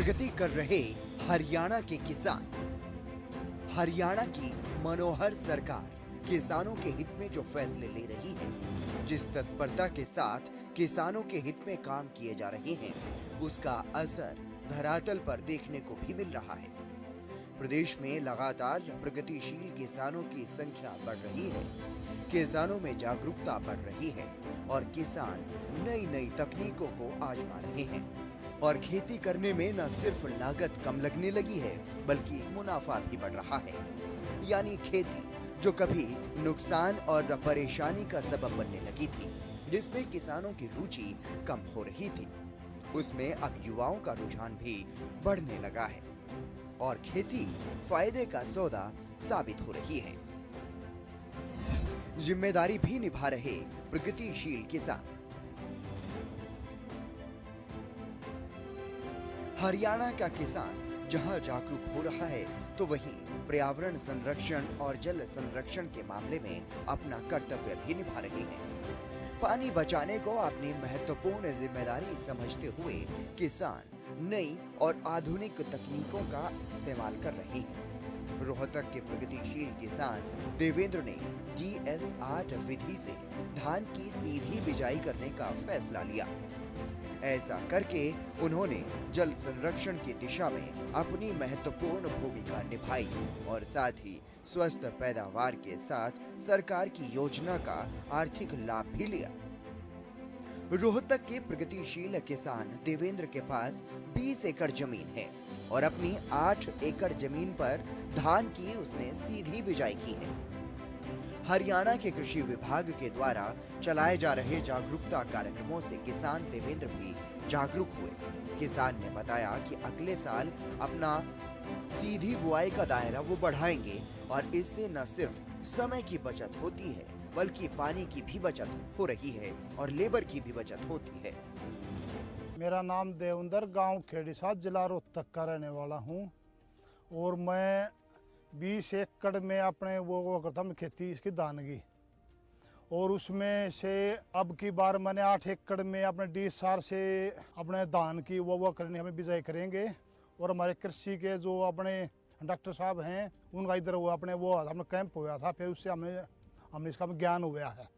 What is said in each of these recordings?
प्रगति कर रहे हरियाणा के किसान। हरियाणा की मनोहर सरकार किसानों के हित में जो फैसले ले रही है, जिस तत्परता के साथ किसानों के हित में काम किए जा रहे हैं, उसका असर धरातल पर देखने को भी मिल रहा है। प्रदेश में लगातार प्रगतिशील किसानों की संख्या बढ़ रही है, किसानों में जागरूकता बढ़ रही है और किसान नई नई तकनीकों को आजमा रहे हैं और खेती करने में न सिर्फ लागत कम लगने लगी है, बल्कि मुनाफा भी बढ़ रहा है। यानी खेती जो कभी नुकसान और परेशानी का सबब बनने लगी थी, जिसमें किसानों की रुचि कम हो रही थी, उसमें अब युवाओं का रुझान भी बढ़ने लगा है और खेती फायदे का सौदा साबित हो रही है। जिम्मेदारी भी निभा रहे प्रगतिशील किसान। हरियाणा का किसान जहां जागरूक हो रहा है, तो वहीं पर्यावरण संरक्षण और जल संरक्षण के मामले में अपना कर्तव्य भी निभा रहे हैं। पानी बचाने को अपनी महत्वपूर्ण जिम्मेदारी समझते हुए किसान नई और आधुनिक तकनीकों का इस्तेमाल कर रहे हैं। रोहतक के प्रगतिशील किसान देवेंद्र ने DSR विधि से धान की सीधी बिजाई करने का फैसला लिया। ऐसा करके उन्होंने जल संरक्षण की दिशा में अपनी महत्वपूर्ण भूमिका निभाई और साथ ही स्वस्थ पैदावार के साथ सरकार की योजना का आर्थिक लाभ भी लिया। रोहतक के प्रगतिशील किसान देवेंद्र के पास 20 एकड़ जमीन है और अपनी 8 एकड़ जमीन पर धान की उसने सीधी बिजाई की है। हरियाणा के कृषि विभाग के द्वारा चलाए जा रहे जागरूकता कार्यक्रमों से किसान देवेंद्र भी जागरूक हुए। किसान ने बताया कि अगले साल अपना सीधी बुआई का दायरा वो बढ़ाएंगे और इससे न सिर्फ समय की बचत होती है, बल्कि पानी की भी बचत हो रही है और लेबर की भी बचत होती है। मेरा नाम देवेंद्र, गांव खेड़ीसाथ, जिला रोहतक का रहने वाला हूं और मैं 20 एकड़ में अपने वो करता हूँ खेती इसकी धान की, और उसमें से अब की बार मैंने 8 एकड़ में अपने DSR से अपने धान की वो करनी हमें बिजाई करेंगे। और हमारे कृषि के जो अपने डॉक्टर साहब हैं, उनका इधर वो अपने वो हमने कैंप हुआ था, फिर उससे हमने इसका ज्ञान हुआ है।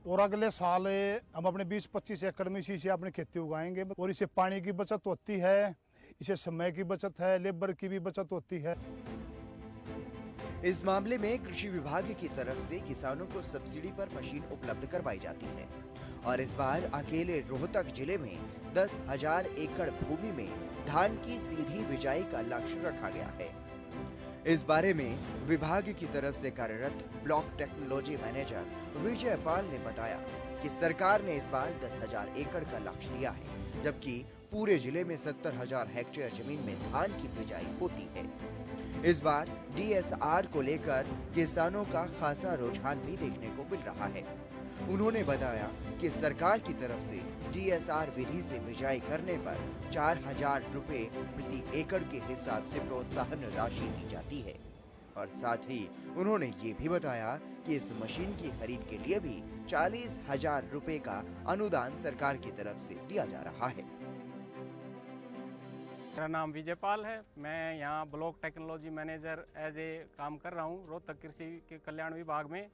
और अगले साल हम अपने 20-25 एकड़ में इसी से अपनी खेती उगाएंगे और इससे पानी की बचत होती है, इसे समय की बचत है, लेबर की भी बचत होती है। इस मामले में कृषि विभाग की तरफ से किसानों को सब्सिडी पर मशीन उपलब्ध करवाई जाती है और इस बार अकेले रोहतक जिले में 10,000 एकड़ भूमि में धान की सीधी बिजाई का लक्ष्य रखा गया है। इस बारे में विभाग की तरफ से कार्यरत block technology manager Vijay Pal ने बताया कि सरकार ने इस बार 10,000 एकड़ का लक्ष्य दिया है, जबकि पूरे जिले में 70,000 हेक्टेयर जमीन में धान की बिजाई होती है। इस बार DSR को लेकर किसानों का खासा रुझान भी देखने को मिल रहा है। उन्होंने बताया कि सरकार की तरफ से DSR विधि से बिजाई करने पर 4,000 रुपए प्रति एकड़ के हिसाब से प्रोत्साहन राशि दी जाती है और साथ ही उन्होंने ये भी बताया कि इस मशीन की खरीद के लिए भी 40,000 रुपए का अनुदान सरकार की तरफ से दिया जा रहा है। मेरा नाम विजय पाल है। मैं यहाँ block technology manager as a काम कर रहा हूँ रोहतक कृषि के कल्याण विभाग में।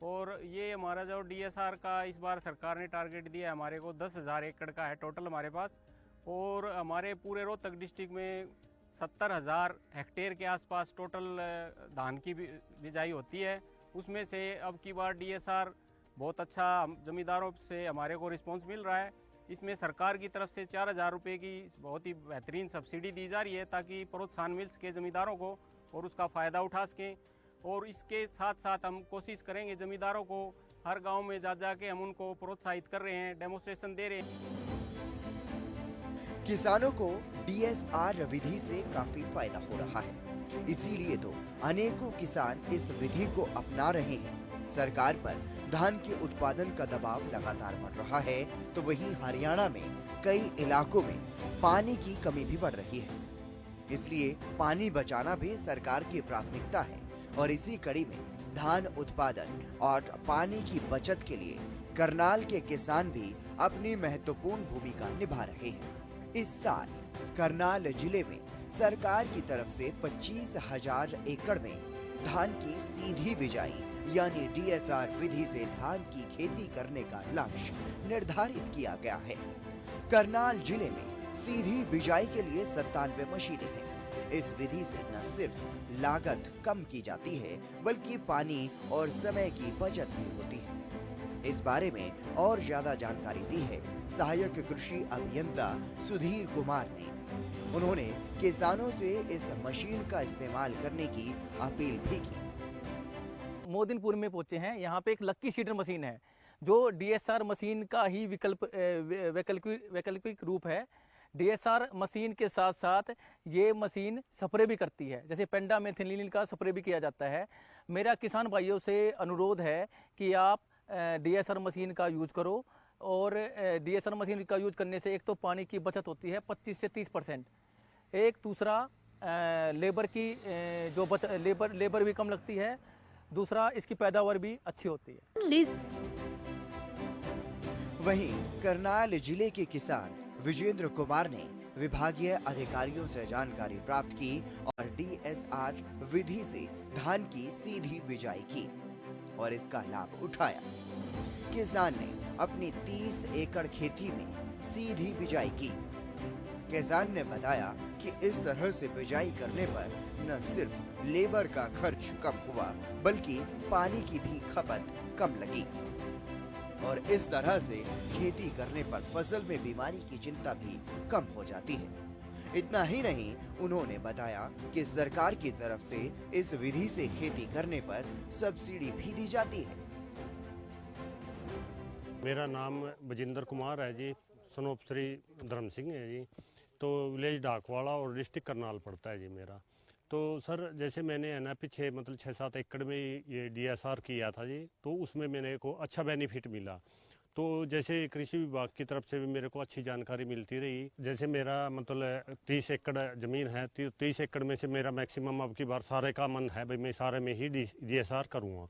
और ये हमारा जो DSR का इस बार सरकार ने टारगेट दिया है हमारे को 10,000 एकड़ का है टोटल हमारे पास, और हमारे पूरे रोहतक डिस्ट्रिक्ट में 70,000 हेक्टेयर के आसपास टोटल धान की बिजाई होती है। उसमें से अब की बार DSR बहुत अच्छा जमींदारों से हमारे को रिस्पॉन्स मिल रहा है। इसमें सरकार की तरफ से 4,000 रुपये की बहुत ही बेहतरीन सब्सिडी दी जा रही है ताकि प्रोत्साहन मिल सके ज़मींदारों को और उसका फ़ायदा उठा सकें। और इसके साथ साथ हम कोशिश करेंगे ज़मींदारों को हर गांव में जा के हम उनको प्रोत्साहित कर रहे हैं, डेमोस्ट्रेशन दे रहे हैं। किसानों को DSR विधि से काफी फायदा हो रहा है, इसीलिए तो अनेकों किसान इस विधि को अपना रहे हैं। सरकार पर धान के उत्पादन का दबाव लगातार बढ़ रहा है, तो वहीं हरियाणा में कई इलाकों में पानी की कमी भी बढ़ रही है। इसलिए पानी बचाना भी सरकार की प्राथमिकता है और इसी कड़ी में धान उत्पादन और पानी की बचत के लिए करनाल के किसान भी अपनी महत्वपूर्ण भूमिका निभा रहे हैं। इस साल करनाल जिले में सरकार की तरफ से 25,000 एकड़ में धान की सीधी बिजाई यानी डीएसआर विधि से धान की खेती करने का लक्ष्य निर्धारित किया गया है। करनाल जिले में सीधी बिजाई के लिए 97 मशीनें हैं। इस विधि से न सिर्फ लागत कम की जाती है बल्कि पानी और समय की बचत भी होती है। इस बारे में और ज्यादा जानकारी दी है सहायक कृषि अभियंता सुधीर कुमार ने। उन्होंने किसानों से इस मशीन का इस्तेमाल करने की अपील भी की। मोदिनपुर में पहुंचे हैं। यहाँ पे एक लक्की सीडर मशीन है जो डीएसआर मशीन का ही वैकल्पिक रूप है। डीएसआर मशीन के साथ साथ ये मशीन स्प्रे भी करती है, जैसे पेंडामेथिलिन का स्प्रे भी किया जाता है। मेरा किसान भाइयों से अनुरोध है कि आप डीएसआर मशीन का यूज करो और डीएसआर मशीन का यूज करने से एक तो पानी की बचत होती है 25 से 30%। एक दूसरा लेबर की जो लेबर भी कम लगती है। दूसरा इसकी पैदावार भी अच्छी होती है। वहीं करनाल जिले के किसान विजेंद्र कुमार ने विभागीय अधिकारियों से जानकारी प्राप्त की और डीएसआर विधि से धान की सीधी बिजाई की और इसका लाभ उठाया। किसान ने अपनी 30 एकड़ खेती में सीधी बिजाई की। किसान ने बताया कि इस तरह से बिजाई करने पर न सिर्फ लेबर का खर्च कम हुआ बल्कि पानी की भी खपत कम लगी और इस तरह से खेती करने पर फसल में बीमारी की चिंता भी कम हो जाती है। इतना ही नहीं, उन्होंने बताया कि सरकार की तरफ से इस विधि से खेती करने पर सब्सिडी भी दी जाती है। मेरा नाम विजेंद्र कुमार है जी, सनोप श्री धर्म सिंह है जी। तो विलेज डाकवाड़ा और डिस्ट्रिक्ट करनाल पड़ता है जी मेरा। तो सर जैसे मैंने है ना पीछे मतलब 6-7 एकड़ में ये डीएसआर किया था जी, तो उसमें मैंने को अच्छा बेनिफिट मिला। तो जैसे कृषि विभाग की तरफ से भी मेरे को अच्छी जानकारी मिलती रही। जैसे मेरा मतलब 30 एकड़ ज़मीन है, 30 एकड़ में से मेरा मैक्सिमम अब की बार सारे का मन है भाई मैं सारे में ही डीएसआर करूँगा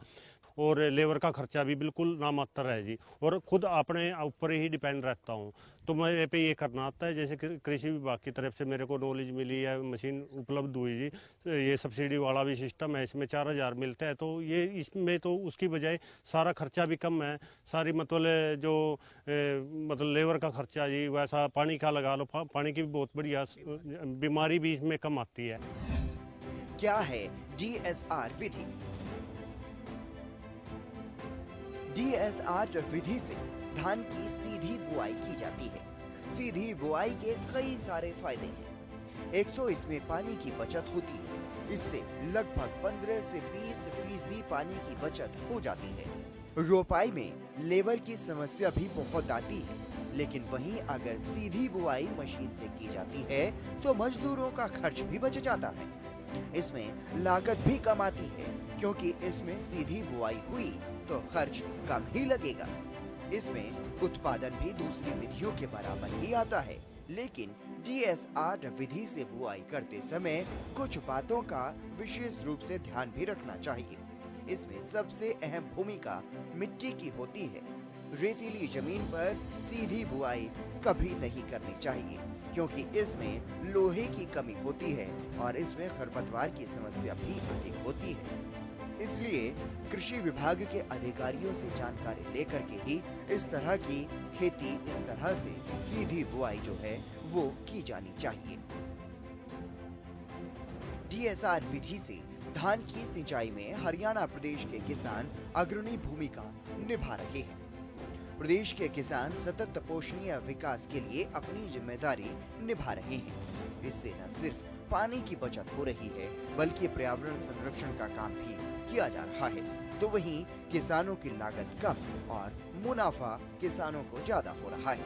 और लेबर का खर्चा भी बिल्कुल नामात्र है जी और खुद अपने ऊपर ही डिपेंड रहता हूँ। तो मेरे पे ये करना आता है। जैसे कृषि विभाग की तरफ से मेरे को नॉलेज मिली है, मशीन उपलब्ध हुई जी, ये सब्सिडी वाला भी सिस्टम है, इसमें 4,000 मिलता है। तो ये इसमें तो उसकी बजाय सारा खर्चा भी कम है, सारी मतलब जो मतलब लेबर का खर्चा जी, वैसा पानी का लगा लो, पानी की भी बहुत बढ़िया बीमारी भी इसमें कम आती है। क्या है डीएसआर विधि? डीएसआर विधि से धान की सीधी बुआई की जाती है। सीधी बुआई के कई सारे फायदे हैं। एक तो इसमें पानी की बचत होती है, इससे लगभग 15 से 20% पानी की बचत हो जाती है। रोपाई में लेबर की समस्या भी बहुत आती है, लेकिन वहीं अगर सीधी बुआई मशीन से की जाती है तो मजदूरों का खर्च भी बच जाता है। इसमें लागत भी कम आती है क्योंकि इसमें सीधी बुआई हुई तो खर्च कम ही लगेगा। इसमें उत्पादन भी दूसरी विधियों के बराबर ही आता है, लेकिन डीएसआर विधि से बुआई करते समय कुछ बातों का विशेष रूप से ध्यान भी रखना चाहिए। इसमें सबसे अहम भूमिका मिट्टी की होती है। रेतीली जमीन पर सीधी बुआई कभी नहीं करनी चाहिए क्योंकि इसमें लोहे की कमी होती है और इसमें खरपतवार की समस्या भी अधिक होती है। इसलिए कृषि विभाग के अधिकारियों से जानकारी लेकर के ही इस तरह की खेती, इस तरह से सीधी बुआई जो है वो की जानी चाहिए। डीएसआर विधि से धान की सिंचाई में हरियाणा प्रदेश के किसान अग्रणी भूमिका निभा रहे हैं। प्रदेश के किसान सतत पोषणीय विकास के लिए अपनी जिम्मेदारी निभा रहे हैं। इससे न सिर्फ पानी की बचत हो रही है बल्कि पर्यावरण संरक्षण का काम भी किया जा रहा है। तो वहीं किसानों की लागत कम और मुनाफा किसानों को ज्यादा हो रहा है।